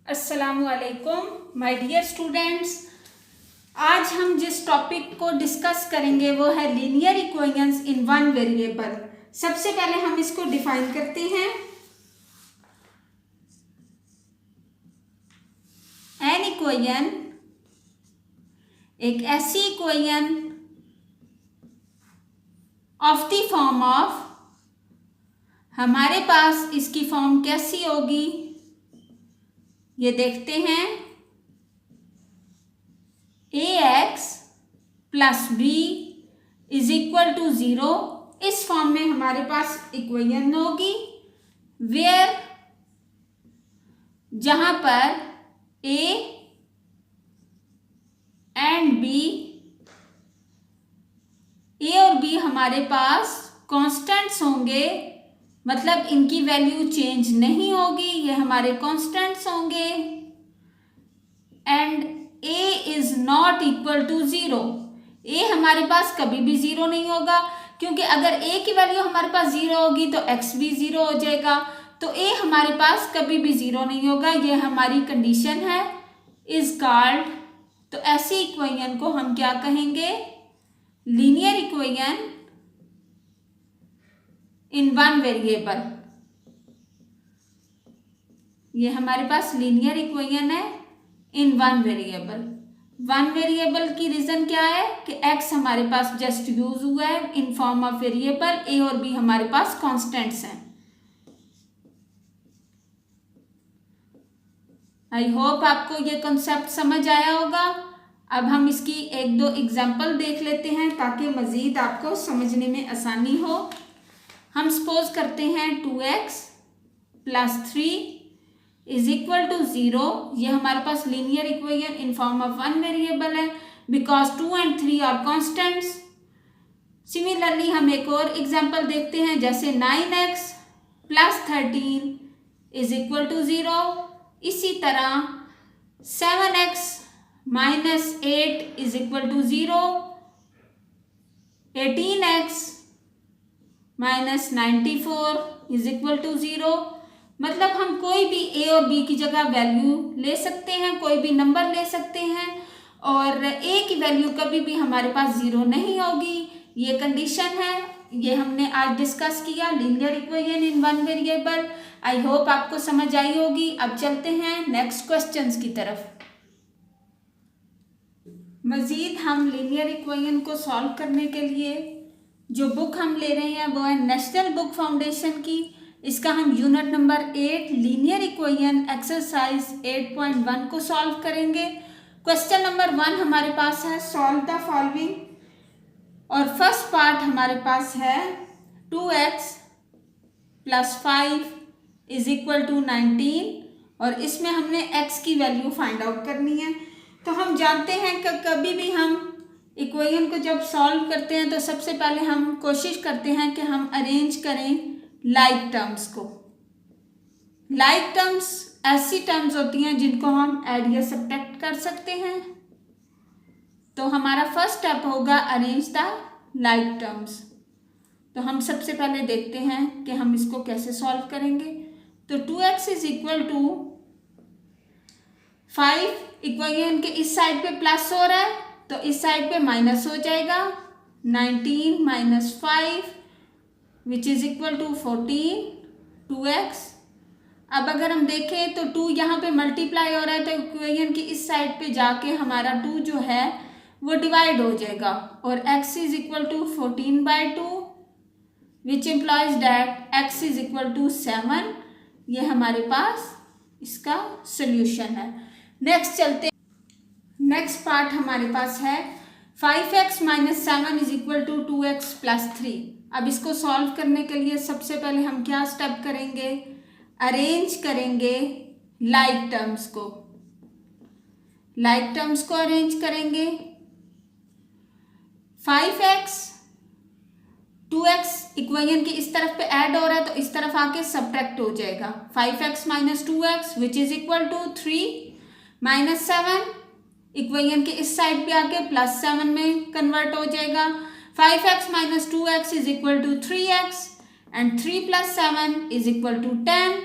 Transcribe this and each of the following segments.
अस्सलामुअलैकुम my dear students. आज हम जिस टॉपिक को डिस्कस करेंगे वो है linear equations in one variable. सबसे पहले हम इसको डिफाइन करते हैं। एन इक्वेशन एक ऐसी equation of the form of, हमारे पास इसकी फॉर्म कैसी होगी ये देखते हैं। ax plus b is equal to 0, इस फॉर्म में हमारे पास इक्वेशन होगी वेयर जहां पर a एंड b, a और b हमारे पास कांस्टेंट्स होंगे, मतलब इनकी वैल्यू चेंज नहीं होगी, ये हमारे कांस्टेंट्स होंगे। And a is not equal to 0, a हमारे पास कभी भी 0 नहीं होगा, क्योंकि अगर a की वैल्यू हमारे पास 0 होगी तो x भी 0 हो जाएगा, तो a हमारे पास कभी भी 0 नहीं होगा, ये हमारी कंडीशन है, इज कॉल्ड। तो ऐसी इक्वेशन को हम क्या कहेंगे? Linear equation in one variable. ये हमारे पास लीनियर इक्वेशन है in one variable. One variable की रीजन क्या है कि x हमारे पास जस्ट यूज हुआ है इन फॉर्म ऑफ वेरिएबल, a और b हमारे पास कांस्टेंट्स हैं। आई होप आपको ये कॉन्सेप्ट समझ आया होगा। अब हम इसकी एक दो एग्जाम्पल देख लेते हैं ताकि मजीद आपको समझने में आसानी हो। हम सपोज करते हैं 2x plus 3 is equal to 0, ये हमारे पास linear equation in form of one variable है because 2 and 3 are constants. Similarly हम एक और एग्जाम्पल देखते हैं, जैसे 9x plus 13 is equal to 0, इसी तरह 7x minus 8 is equal to 0, 18x minus 94 is equal to 0। मतलब हम कोई भी a और b की जगह वैल्यू ले सकते हैं, कोई भी नंबर ले सकते हैं, और a की वैल्यू कभी भी हमारे पास 0 नहीं होगी, ये कंडीशन है। ये हमने आज डिस्कस किया linear equation in one variable. I hope आपको समझ आई होगी। अब चलते हैं नेक्स्ट क्वेश्चंस की तरफ। मजीद हम लीनियर इक्वेशन को सॉल्व करने के लिए जो बुक हम ले रहे हैं वो है नेशनल बुक फाउंडेशन की। इसका हम unit number 8 linear equation exercise 8.1 को सॉल्व करेंगे। क्वेश्चन नंबर 1 हमारे पास है सॉल्व द फॉलोइंग, और फर्स्ट पार्ट हमारे पास है 2x plus 5 is equal to 19, और इसमें हमने x की वैल्यू फाइंड आउट करनी है। तो हम जानते हैं कि कभी भी हम इक्वेशन को जब सॉल्व करते हैं तो सबसे पहले हम कोशिश करते हैं कि हम अरेंज करें लाइक टर्म्स को। लाइक टर्म्स ऐसी टर्म्स होती हैं जिनको हम ऐड या सब्ट्रैक्ट कर सकते हैं। तो हमारा फर्स्ट स्टेप होगा अरेंज द लाइक टर्म्स। तो हम सबसे पहले देखते हैं कि हम इसको कैसे सॉल्व करेंगे। तो 2x is equal to 5, equation के इस साइड पे प्लस हो रहा है तो इस साइड पे माइनस हो जाएगा, 19 minus 5 which is equal to 14, 2x। अब अगर हम देखें तो 2 यहाँ पे मल्टीप्लाई हो रहा है तो इक्वेशन की इस साइड पे जाके हमारा 2 जो है वो डिवाइड हो जाएगा, और x is equal to 14/2 which implies that x is equal to 7। ये हमारे पास इसका सोल्यूशन है। नेक्स्ट चलते, नेक्स्ट पार्ट हमारे पास है 5x minus 7 is equal to 2x plus 3। अब इसको सॉल्व करने के लिए सबसे पहले हम क्या स्टेप करेंगे? अरेंज करेंगे लाइक टर्म्स को। लाइक टर्म्स को अरेंज करेंगे। 5x 2x इक्वेशन के इस तरफ पे ऐड हो रहा है तो इस तरफ आके सब्ट्रैक्ट हो जाएगा। 5x minus 2x which is equal to 3 minus 7, equation के इस साइड पे आके प्लस 7 में कन्वर्ट हो जाएगा। 5x minus 2x is equal to 3x and 3 plus 7 is equal to 10।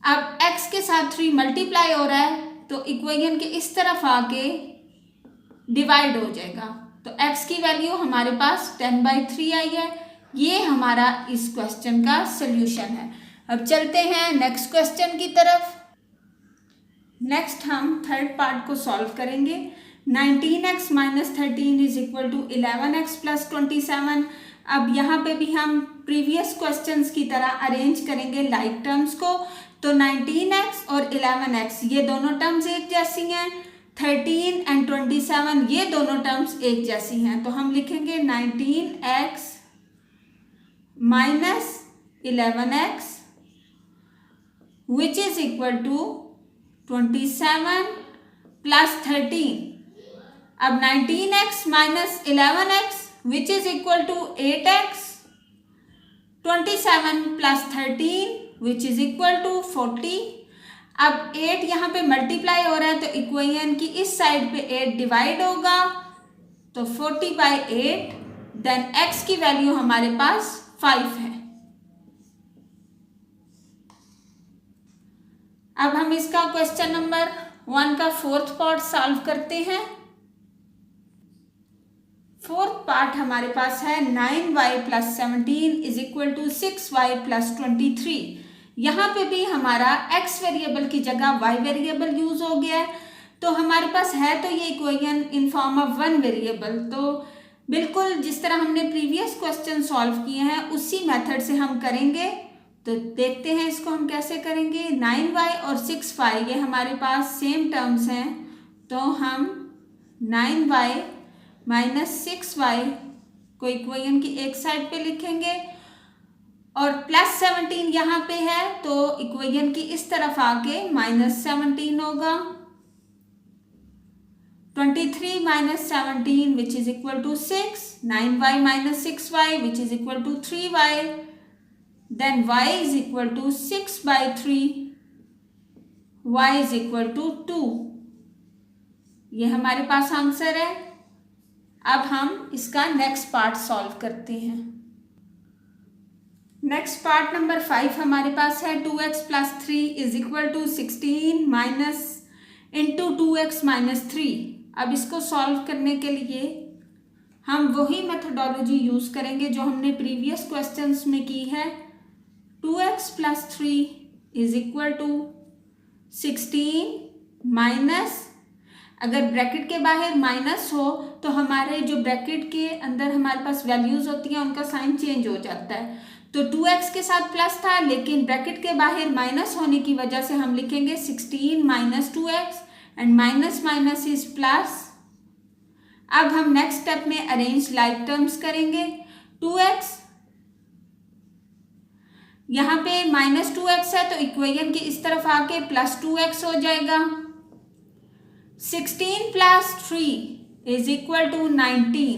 अब x के साथ 3 मल्टीप्लाई हो रहा है तो इक्वेशन के इस तरफ आके डिवाइड हो जाएगा। तो x की वैल्यू हमारे पास 10/3 आई है। ये हमारा इस क्वेश्चन का सोल्यूशन है। अब चलते हैं नेक्स्ट क्वेश्चन की तरफ। नेक्स्ट हम थर्ड पार्ट को सॉल्व करेंगे। 19x minus 13 is equal to 11x plus 27। अब यहाँ पे भी हम प्रीवियस क्वेश्चंस की तरह अरेंज करेंगे लाइक टर्म्स को। तो 19x और 11x ये दोनों टर्म्स एक जैसी हैं। 13 एंड 27 ये दोनों टर्म्स एक जैसी हैं। तो हम लिखेंगे 19x minus 11x which is equal to 27 plus 13। अब 19x minus 11x which is equal to 8x, 27 plus 13 which is equal to 40। अब 8 यहाँ पे मल्टीप्लाई हो रहा है तो इक्वेशन की इस साइड पे 8 डिवाइड होगा तो 40/8। देन x की वैल्यू हमारे पास 5 है। अब हम इसका क्वेश्चन नंबर 1 का फोर्थ पार्ट सॉल्व करते हैं। फोर्थ पार्ट हमारे पास है 9y plus 17 is equal to 6y plus 23। यहाँ पे भी हमारा x वेरिएबल की जगह y वेरिएबल यूज हो गया है। तो हमारे पास है तो ये equation in form of one variable. तो बिल्कुल जिस तरह हमने प्रीवियस क्वेश्चन सॉल्व किए हैं उसी मेथड से हम करेंगे। तो देखते हैं इसको हम कैसे करेंगे। 9y और 6y ये हमारे पास सेम टर्म्स हैं तो हम 9y माइनस 6y को इक्वेशन की एक साइड पे लिखेंगे और प्लस 17 यहाँ पे है तो इक्वेशन की इस तरफ आके माइनस 17 होगा। 23 minus 17 which is equal to 6, 9y minus 6y which is equal to 3y, then y is equal to 6/3, y is equal to 2। ये हमारे पास आंसर है। अब हम इसका नेक्स्ट पार्ट सॉल्व करते हैं। नेक्स्ट पार्ट नंबर 5 हमारे पास है 2x plus 3 is equal to 16 minus into 2x minus 3। अब इसको सॉल्व करने के लिए हम वही मेथडोलॉजी यूज करेंगे जो हमने प्रीवियस क्वेश्चंस में की है। 2x plus 3 is equal to 16 minus, अगर ब्रैकेट के बाहर माइनस हो तो हमारे जो ब्रैकेट के अंदर हमारे पास वैल्यूज होती हैं उनका साइन चेंज हो जाता है। तो 2x के साथ प्लस था लेकिन ब्रैकेट के बाहर माइनस होने की वजह से हम लिखेंगे 16 minus 2x and minus minus is plus. अब हम नेक्स्ट स्टेप में अरेंज लाइक टर्म्स करेंगे। 2x यहाँ पे माइनस 2x है तो इक्वेशन की इस तरफ आके प्लस 2x हो जाएगा। 16 plus 3 is equal to 19,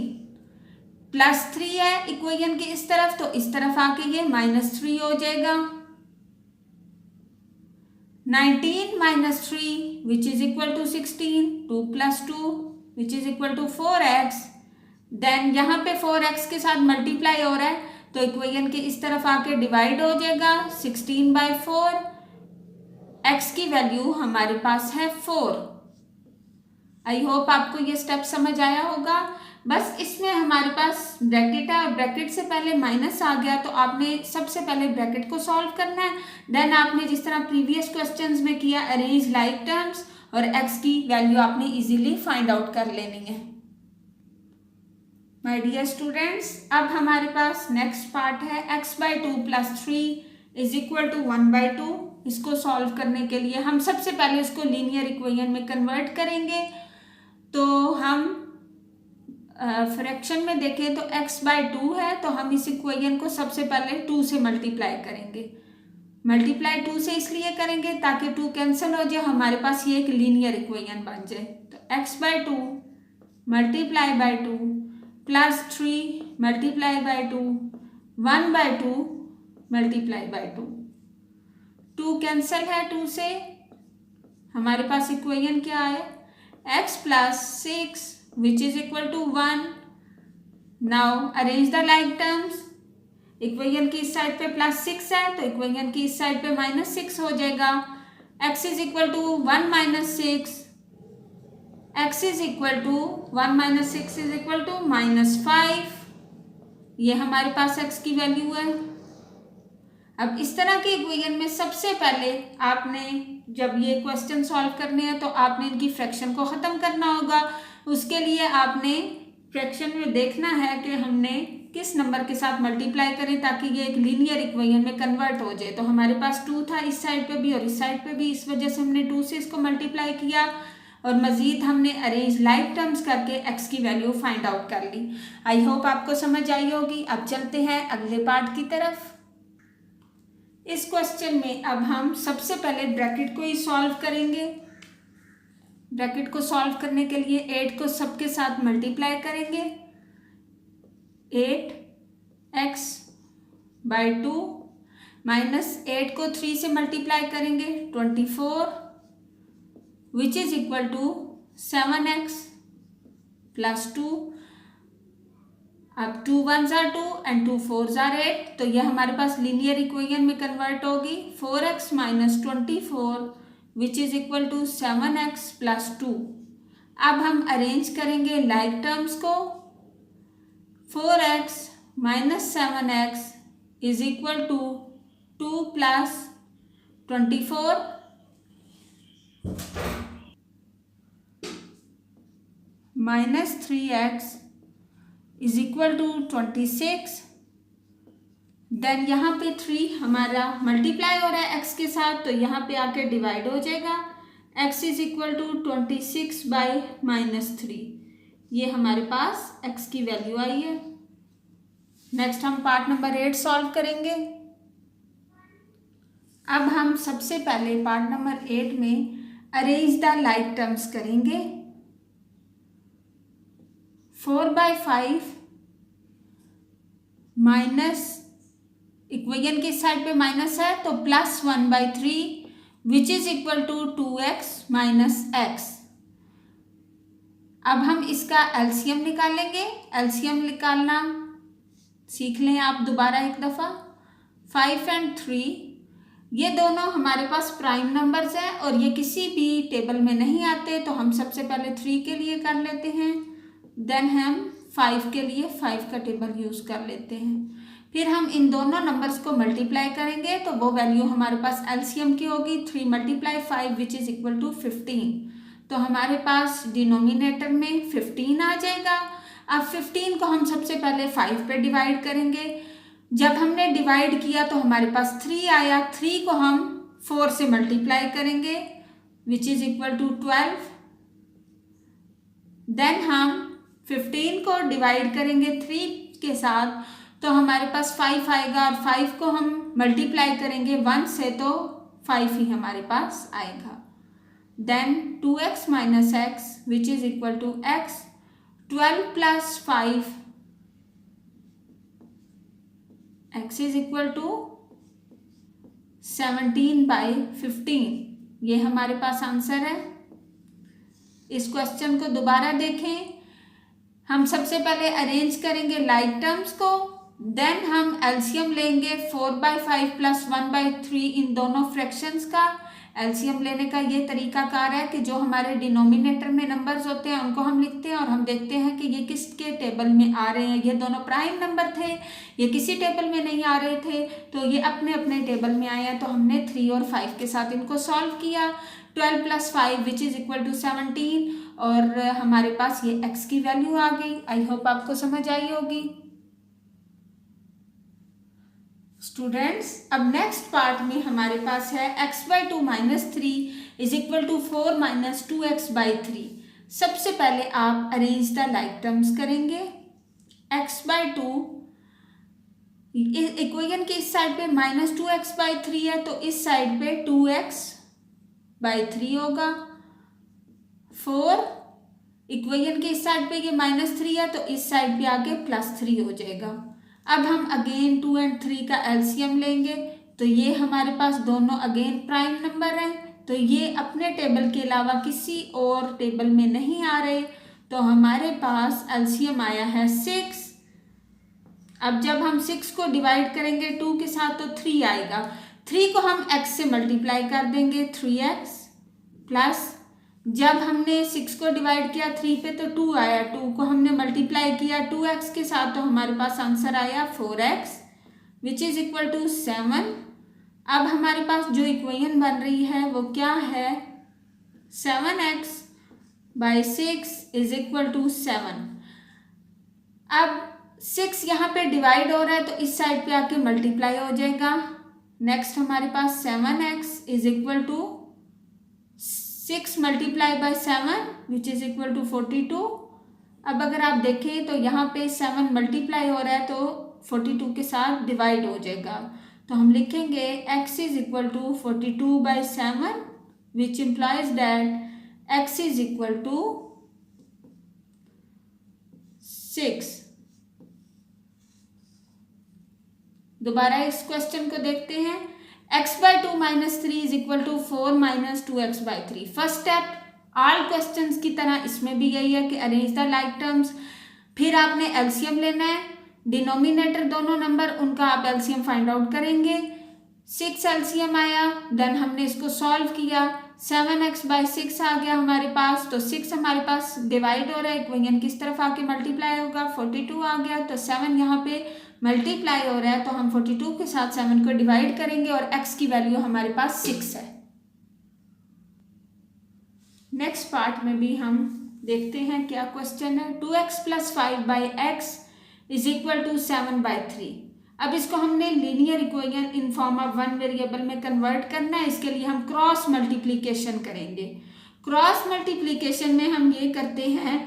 plus 3 है इक्वेशन के इस तरफ तो इस तरफ आके ये माइनस 3 हो जाएगा। 19 minus 3 which is equal to 16, 2 plus 2 which is equal to 4x। Then यहाँ पे 4x के साथ मल्टीप्लाई हो रहा है तो इक्वेशन के इस तरफ आके डिवाइड हो जाएगा 16/4। x की वैल्यू हमारे पास है 4। आई होप आपको ये स्टेप समझ आया होगा। बस इसमें हमारे पास ब्रैकेट है और ब्रैकेट से पहले माइनस आ गया तो आपने सबसे पहले ब्रैकेट को सॉल्व करना है। देन आपने जिस तरह प्रीवियस क्वेश्चंस में किया अरेंज लाइक टर्म्स और x की वैल्यू आपने इजीली फाइंड आउट कर लेनी है। माय डियर स्टूडेंट्स, अब हमारे पास नेक्स्ट पार्ट है x/2 plus 3 is equal to 1/2। इसको सॉल्व करने के लिए हम सबसे पहले इसको लीनियर इक्वेशन में कन्वर्ट करेंगे। तो हम फ्रैक्शन में देखें तो x/2 है तो हम इस इक्वेशन को सबसे पहले 2 से मल्टीप्लाई करेंगे। मल्टीप्लाई 2 से इसलिए करेंगे ताकि 2 कैंसिल हो जाए, हमारे पास ये एक लीनियर इक्वेशन बन जाए। तो x/2 multiply by 2 plus 3 multiply by 2 1/2 multiply by 2। 2 cancel है 2 से, हमारे पास इक्वेशन क्या है x plus 6 which is equal to 1. Now arrange the like terms. Equation की इस साइड पे +6 है तो इक्वेशन की इस साइड पे -6 हो जाएगा। x is equal to 1 minus 6, x is equal to 1 minus 6 is equal to -5। ये हमारे पास x की वैल्यू है। अब इस तरह के इक्वेशन में सबसे पहले आपने जब ये क्वेश्चन सॉल्व करने हैं तो आपने इनकी फ्रैक्शन को ख़त्म करना होगा। उसके लिए आपने फ्रैक्शन में देखना है कि हमने किस नंबर के साथ मल्टीप्लाई करें ताकि ये एक लीनियर इक्वेशन में कन्वर्ट हो जाए। तो हमारे पास 2 था इस साइड पे भी और इस साइड पे भी, इस वजह से हमने 2 से इसको मल्टीप्लाई किया और मज़ीद हमने अरेंज लाइक टर्म्स करके x की वैल्यू फाइंड आउट कर ली। आई होप आपको समझ आई होगी। अब चलते हैं अगले पार्ट की तरफ। इस क्वेश्चन में अब हम सबसे पहले ब्रैकेट को ही सॉल्व करेंगे। ब्रैकेट को सॉल्व करने के लिए 8 को सबके साथ मल्टीप्लाई करेंगे। 8x बाई 2 माइनस 8 को 3 से मल्टीप्लाई करेंगे 24 which is equal to 7x plus 2। अब 2 1s are 2 and 2 4s are 8 तो यह हमारे पास लीनियर इक्वेशन में कन्वर्ट होगी। 4x minus 24 which is equal to 7x plus 2। अब हम अरेंज करेंगे लाइक टर्म्स को। 4x minus 7x is equal to 2 plus 24 minus 3x is equal to 26। Then यहाँ पे 3 हमारा मल्टीप्लाई हो रहा है x के साथ तो यहाँ पे आके डिवाइड हो जाएगा। x is equal to 26 by -3। ये हमारे पास x की वैल्यू आई है। नेक्स्ट हम पार्ट नंबर 8 सॉल्व करेंगे। अब हम सबसे पहले पार्ट नंबर 8 में अरेंज द लाइक टर्म्स करेंगे। 4/5 माइनस इक्वेशन की साइड पे माइनस है तो plus 1/3 which is equal to 2x minus x। अब हम इसका एलसीएम निकालेंगे। एलसीएम निकालना सीख लें आप दोबारा एक दफ़ा। 5 and 3 ये दोनों हमारे पास प्राइम नंबर्स हैं और ये किसी भी टेबल में नहीं आते तो हम सबसे पहले 3 के लिए कर लेते हैं, देन हम 5 के लिए 5 का टेबल यूज़ कर लेते हैं। फिर हम इन दोनों नंबर्स को मल्टीप्लाई करेंगे तो वो वैल्यू हमारे पास एलसीएम की होगी 3 × 5 विच इज़ इक्वल टू 15। तो हमारे पास डिनोमिनेटर में 15 आ जाएगा। अब 15 को हम सबसे पहले 5 पे डिवाइड करेंगे। जब हमने डिवाइड किया तो हमारे पास 3 आया। 3 को हम 4 से मल्टीप्लाई करेंगे which is equal to 12। Then हम 15 को डिवाइड करेंगे 3 के साथ तो हमारे पास 5 आएगा और 5 को हम मल्टीप्लाई करेंगे 1 से तो 5 ही हमारे पास आएगा। Then 2x minus x which is equal to x। 12 plus 5 x is equal to 17/15। ये हमारे पास आंसर है। इस क्वेश्चन को दोबारा देखें। हम सबसे पहले अरेंज करेंगे लाइक टर्म्स को, देन हम एलसीएम लेंगे 4/5 प्लस 1/3 इन दोनों फ्रैक्शंस का। एलसीएम लेने का ये तरीकाकार है कि जो हमारे डिनोमिनेटर में नंबर्स होते हैं उनको हम लिखते हैं और हम देखते हैं कि ये किसके टेबल में आ रहे हैं। ये दोनों प्राइम नंबर थे, ये किसी टेबल में नहीं आ रहे थे तो ये अपने अपने टेबल में आया तो हमने 3 और 5 के साथ इनको सॉल्व किया। 12 plus 5 which is equal to 17 और हमारे पास ये x की वैल्यू आ गई। आई होप आपको समझ आई होगी। स्टूडेंट्स अब नेक्स्ट पार्ट में हमारे पास है x/2 minus 3 is equal to 4 minus 2x/3। सबसे पहले आप अरेंज द लाइक टर्म्स करेंगे। x/2 इक्वेशन की इस साइड पे माइनस 2x/3 है तो इस साइड पे 2x/3 होगा। 4 इक्वेशन के इस साइड पे ये -3 है तो इस साइड पे आके +3 हो जाएगा। अब हम अगेन 2 और 3 का एलसीएम लेंगे तो ये हमारे पास दोनों अगेन प्राइम नंबर हैं तो ये अपने टेबल के अलावा किसी और टेबल में नहीं आ रहे तो हमारे पास एलसीएम आया है 6। अब जब हम 6 को डिवाइड करेंगे 2 के साथ तो 3 आएगा। 3 को हम x से मल्टीप्लाई कर देंगे 3x प्लस जब हमने 6 को डिवाइड किया 3 पे तो 2 आया, 2 को हमने मल्टीप्लाई किया 2x के साथ तो हमारे पास आंसर आया 4x which is equal to 7। अब हमारे पास जो इक्वेशन बन रही है वो क्या है, 7x by 6 is equal to 7। अब 6 यहाँ पे डिवाइड हो रहा है तो इस साइड पे आके मल्टीप्लाई हो जाएगा। नेक्स्ट हमारे पास 7x is equal to 6 multiply by 7 which is equal to 42। अब अगर आप देखें तो यहाँ पे 7 मल्टीप्लाई हो रहा है तो 42 के साथ डिवाइड हो जाएगा, तो हम लिखेंगे x is equal to 42 by 7 which implies that x is equal to 6। दोबारा इस क्वेश्चन को देखते हैं। x by 2 minus 3 is equal to 4 minus 2x by 3। First step all questions की तरह इसमें भी यही है कि अरेंज द लाइक टर्म्स, फिर आपने एलसीएम लेना है, डिनोमिनेटर दोनों नंबर उनका आप एलसीएम फाइंड आउट करेंगे। 6 एलसीएम आया, देन हमने इसको सॉल्व किया, 7x बाई 6 आ गया हमारे पास, तो 6 हमारे पास डिवाइड हो रहा है, इक्वेशन किस तरफ आके मल्टीप्लाई होगा, 42 आ गया, तो 7 यहाँ पे मल्टीप्लाई हो रहा है तो हम 42 के साथ 7 को डिवाइड करेंगे और x की वैल्यू हमारे पास 6 है। नेक्स्ट पार्ट में भी हम देखते हैं क्या क्वेश्चन है। 2x plus 5 by x is equal to 7 by 3। अब इसको हमने linear equation in form of one variable में कन्वर्ट करना है। इसके लिए हम क्रॉस मल्टीप्लीकेशन करेंगे। क्रॉस मल्टीप्लीकेशन में हम ये करते हैं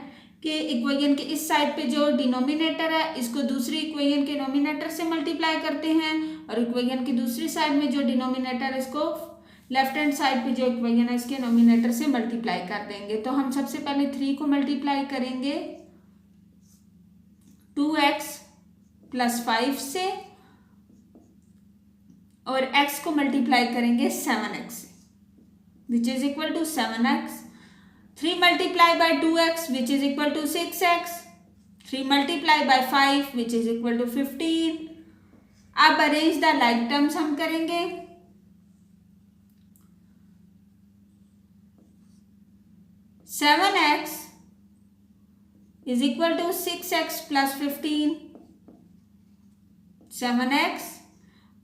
कि इक्वेशन के इस साइड पे जो डिनोमिनेटर है इसको दूसरी इक्वेशन के नोमिनेटर से मल्टीप्लाई करते हैं और इक्वेशन की दूसरी साइड में जो डिनोमिनेटर है इसको लेफ्ट हैंड साइड पे जो इक्वेशन है इसके नोमिनेटर से मल्टीप्लाई कर देंगे। तो हम सबसे पहले 3 को मल्टीप्लाई करेंगे 2x प्लस 5 से और x को मल्टीप्लाई करेंगे 7x से which is equal to 7x। 3 multiply by 2x which is equal to 6x। 3 multiply by 5 which is equal to 15। अब अरेंज द लाइक टर्म्स हम करेंगे। 7x is equal to 6x plus 15, 7x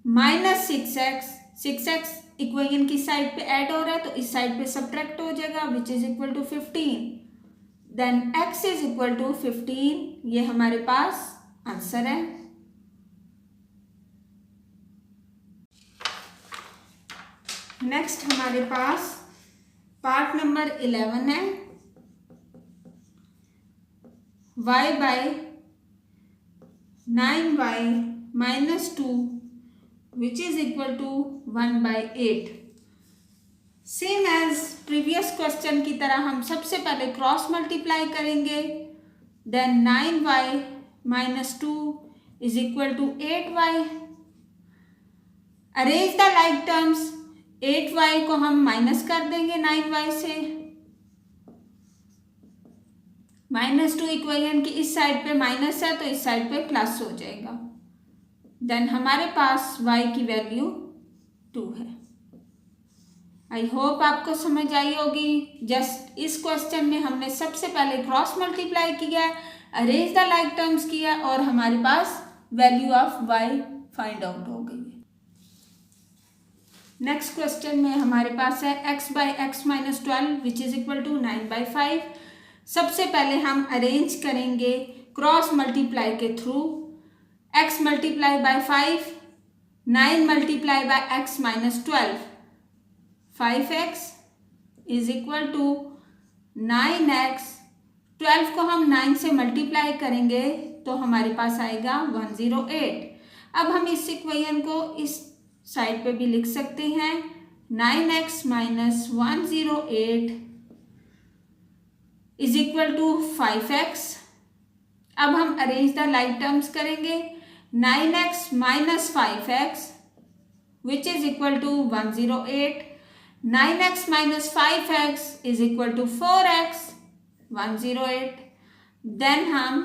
minus 6x equation की side पे add हो रहा है तो इस साइड पे सब्ट्रैक्ट हो जाएगा which is equal to 15, then x is equal to 15। ये हमारे पास आंसर है। नेक्स्ट हमारे पास पार्ट नंबर 11 है। y by 9y minus 2 which is equal to 1 by 8। Same as previous question की तरह हम सबसे पहले क्रॉस मल्टीप्लाई करेंगे, then 9y minus 2 is equal to 8y। Arrange the like terms. 8y को हम माइनस कर देंगे 9y से, माइनस 2 इक्वेशन की इस साइड पे माइनस है तो इस साइड पे प्लस हो जाएगा, देन हमारे पास y की वैल्यू 2 है। आई होप आपको समझ आई होगी। जस्ट इस क्वेश्चन में हमने सबसे पहले क्रॉस मल्टीप्लाई किया, अरेंज द लाइक टर्म्स किया और हमारे पास value of y find out हो गई है। नेक्स्ट क्वेश्चन में हमारे पास है x by x minus 12 which is equal to 9 by 5। सबसे पहले हम अरेंज करेंगे क्रॉस मल्टीप्लाई के थ्रू। x multiply by 5, 9 multiply by x minus 12, 5x is equal to 9x। 12 को हम 9 से मल्टीप्लाई करेंगे तो हमारे पास आएगा 108। अब हम इस इक्वेशन को इस साइड पे भी लिख सकते हैं, 9x minus 108 is equal to 5x। अब हम अरेंज द लाइक टर्म्स करेंगे, 9x minus 5x which is equal to 108, 9x minus 5x is equal to 4x 108। Then हम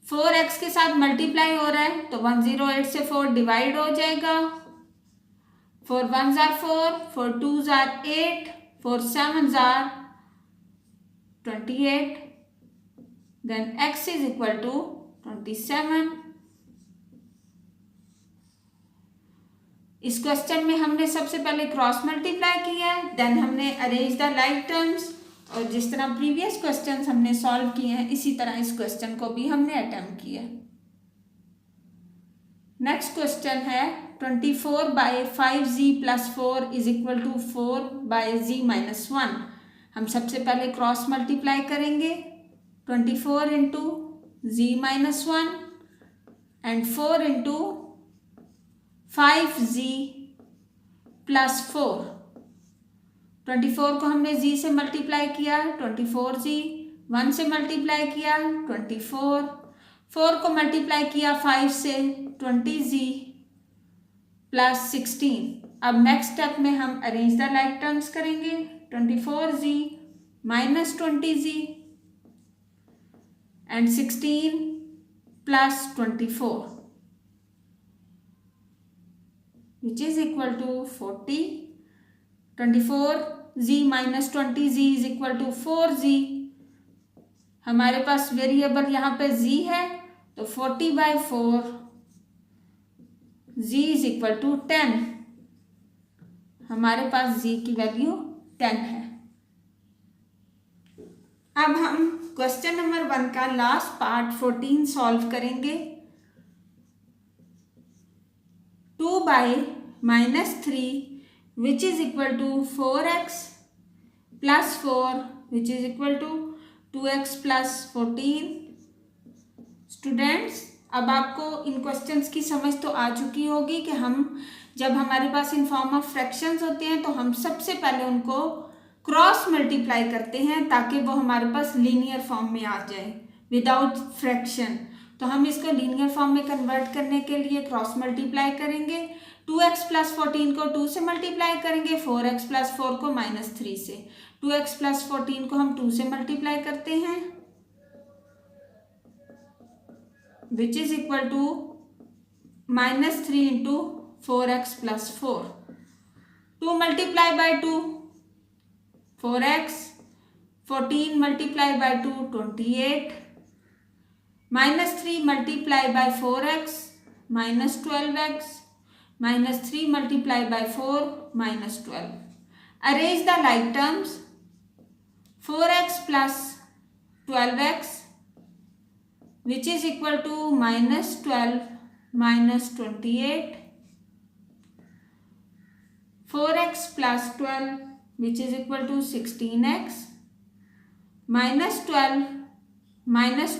4x के साथ मल्टीप्लाई हो रहा है तो 108 से 4 डिवाइड हो जाएगा। 4 1s are 4, 4 2s are 8, 4 7s are 28, then x is equal to 27। इस क्वेश्चन में हमने सबसे पहले क्रॉस मल्टीप्लाई किया है, देन हमने अरेंज द लाइक टर्म्स, और जिस तरह प्रीवियस क्वेश्चंस हमने सॉल्व किए हैं इसी तरह इस क्वेश्चन को भी हमने अटेम्प्ट किया। नेक्स्ट क्वेश्चन है 24/5z + 4 = 4/z - 1। हम सबसे पहले क्रॉस मल्टीप्लाई करेंगे 24 × z - 1 एंड 4 × 5z + 4। 24 को हमने z से मल्टीप्लाई किया 24z, 1 से मल्टीप्लाई किया 24, 4 को मल्टीप्लाई किया 5 से 20z + 16। अब नेक्स्ट स्टेप में हम अरेंज द लाइक टर्म्स करेंगे 24z - 20z and 16 + 24 which is equal to 40। 24z - 20z is equal to 4z। हमारे पास वेरिएबल यहाँ पे z है तो 40/4 z is equal to 10। हमारे पास z की वैल्यू 10 है। अब हम क्वेश्चन नंबर 1 का लास्ट पार्ट 14 सॉल्व करेंगे। 2/-3 which is equal to 4x + 4 which is equal to 2x + 14। Students, अब आपको इन क्वेश्चंस की समझ तो आ चुकी होगी कि हम जब हमारे पास इन फॉर्म ऑफ फ्रैक्शंस होते हैं तो हम सबसे पहले उनको क्रॉस मल्टीप्लाई करते हैं ताकि वो हमारे पास लीनियर फॉर्म में आ जाए विदाउट फ्रैक्शन। तो हम इसको लीनियर फॉर्म में कन्वर्ट करने के लिए क्रॉस मल्टीप्लाई करेंगे। 2x + 14 को 2 से मल्टीप्लाई करेंगे, 4x + 4 को -3 से। 2x + 14 को हम 2 से मल्टीप्लाई करते हैं which is equal to -3 × 4x + 4। 2 × 2 4x, 14 × 2 28, -3 × 4x -12x, -3 × 4 -12। Arrange the like terms 4x + 12x which is equal to -12 - 28, 4x + 12 which is equal to 16x, -12 -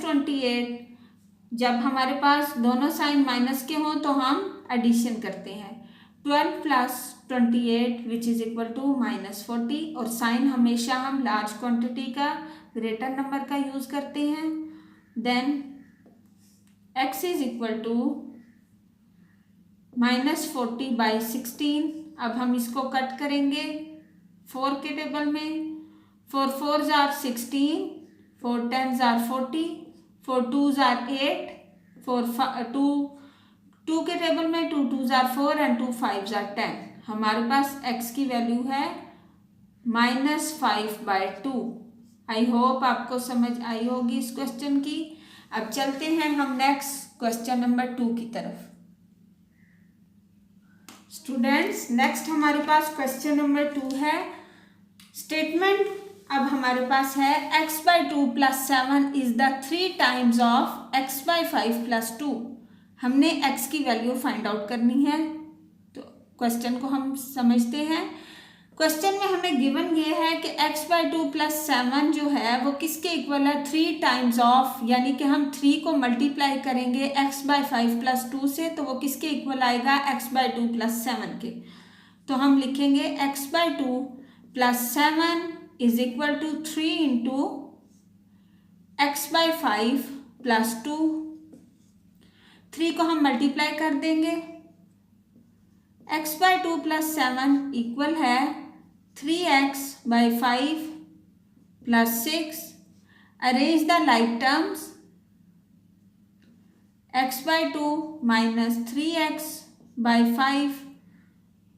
28। जब हमारे पास दोनों साइन माइनस के हों तो हम एडिशन करते हैं 12 + 28 which is equal to -40, और साइन हमेशा हम लार्ज क्वांटिटी का ग्रेटर नंबर का यूज करते हैं। Then x is equal to -40/16। अब हम इसको कट करेंगे 4 के टेबल में। 4 4s are 16, 4 10s are 40, 4 2s are 8, 2 के टेबल में 2 2s are 4 and 2 5s are 10। हमारे पास x की वैल्यू है -5/2। आई होप आपको समझ आई होगी इस क्वेश्चन की। अब चलते हैं हम नेक्स्ट क्वेश्चन नंबर 2 की तरफ। स्टूडेंट्स, नेक्स्ट हमारे पास क्वेश्चन नंबर 2 है। स्टेटमेंट अब हमारे पास है x/2 + 7 is the 3 times of x/5 + 2। हमने x की वैल्यू फाइंड आउट करनी है, तो क्वेश्चन को हम समझते हैं। क्वेश्चन में हमें गिवन ये है कि x/2 + 7 जो है वो किसके इक्वल है 3 टाइम्स ऑफ, यानी कि हम 3 को मल्टीप्लाई करेंगे x/5 + 2 से तो वो किसके इक्वल आएगा x/2 + 7 के। तो हम लिखेंगे x/2 + 7 is equal to 3 × x/5 + 2। 3 को हम मल्टीप्लाई कर देंगे। x/2 + 7 इक्वल है 3x/5 + 6। Arrange the like terms x/2 minus 3x/5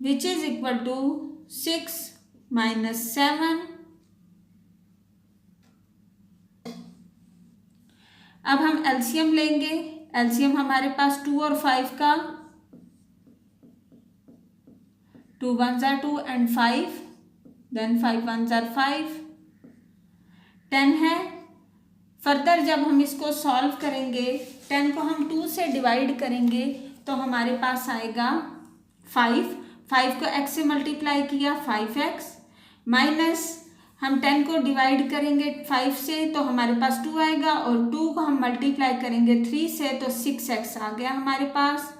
which is equal to 6 minus 7। अब हम एलसीएम लेंगे। एलसीएम हमारे पास 2 और 5 का, 2 1s are 2 and 5, then 5 1s are 5, 10 है। फर्दर जब हम इसको सॉल्व करेंगे, 10 को हम 2 से डिवाइड करेंगे तो हमारे पास आएगा 5 को x से मल्टीप्लाई किया 5x, माइनस हम 10 को डिवाइड करेंगे 5 से तो हमारे पास 2 आएगा, और 2 को हम मल्टीप्लाई करेंगे 3 से तो 6x आ गया हमारे पास,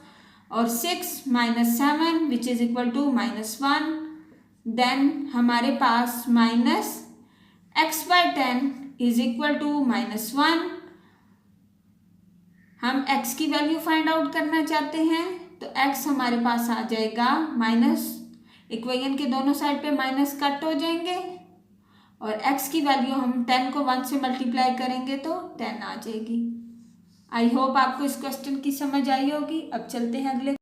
और 6 minus 7 which is equal to -1। Then हमारे पास minus x/10 is equal to -1। हम x की वैल्यू फाइंड आउट करना चाहते हैं तो x हमारे पास आ जाएगा माइनस, इक्वेशन के दोनों साइड पे माइनस कट हो जाएंगे, और x की वैल्यू हम 10 को 1 से मल्टीप्लाई करेंगे तो 10 आ जाएगी। आई होप आपको इस क्वेश्चन की समझ आई होगी। अब चलते हैं अगले